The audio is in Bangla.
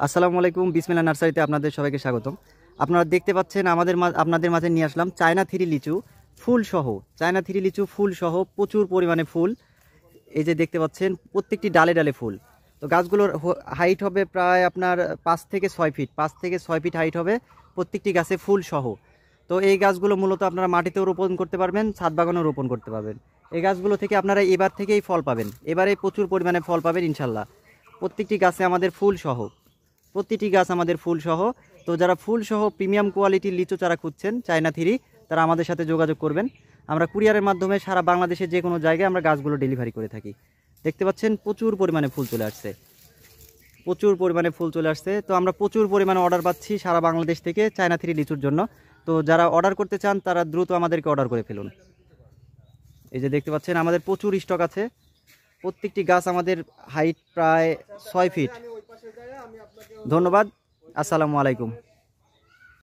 আসসালামু আলাইকুম, বিসমিল্লাহ নার্সারিতে আপনাদের সবাইকে স্বাগতম। আপনারা দেখতে পাচ্ছেন আপনাদের মাঝে নিয়ে আসলাম চায়না থ্রি লিচু ফুল সহ। চায়না থ্রি লিচু ফুল সহ প্রচুর পরিমাণে ফুল। এই যে দেখতে পাচ্ছেন প্রত্যেকটি ডালে ডালে ফুল। তো গাছগুলোর হাইট হবে প্রায় আপনার 5 থেকে 6 ফিট, 5 থেকে 6 ফিট হাইট হবে প্রত্যেকটি গাছে ফুল সহ। তো এই গাছগুলো মূলত আপনারা মাটিতেও রোপণ করতে পারবেন, ছাদ বাগানেও রোপণ করতে পারবেন। এই গাছগুলো থেকে আপনারা এবার থেকেই ফল পাবেন, এবারে প্রচুর পরিমাণে ফল পাবেন ইনশাল্লাহ। প্রত্যেকটি গাছে আমাদের ফুল সহ, প্রতিটি গাছ আমাদের ফুল সহ। তো যারা ফুল সহ প্রিমিয়াম কোয়ালিটির লিচু চারা খুঁজছেন চায়না থ্রি, তারা আমাদের সাথে যোগাযোগ করবেন। আমরা কুরিয়ারের মাধ্যমে সারা বাংলাদেশের যে কোনো জায়গায় আমরা গাছগুলো ডেলিভারি করে থাকি। দেখতে পাচ্ছেন প্রচুর পরিমাণে ফুল চলে আসছে, প্রচুর পরিমাণে ফুল চলে আসছে। তো আমরা প্রচুর পরিমাণে অর্ডার পাচ্ছি সারা বাংলাদেশ থেকে চায়না থ্রি লিচুর জন্য। তো যারা অর্ডার করতে চান তারা দ্রুত আমাদেরকে অর্ডার করে ফেলুন। এই যে দেখতে পাচ্ছেন আমাদের প্রচুর স্টক আছে। প্রত্যেকটি গাছ আমাদের হাইট প্রায় 6 ফিট। ধন্যবাদ, আসসালামু আলাইকুম।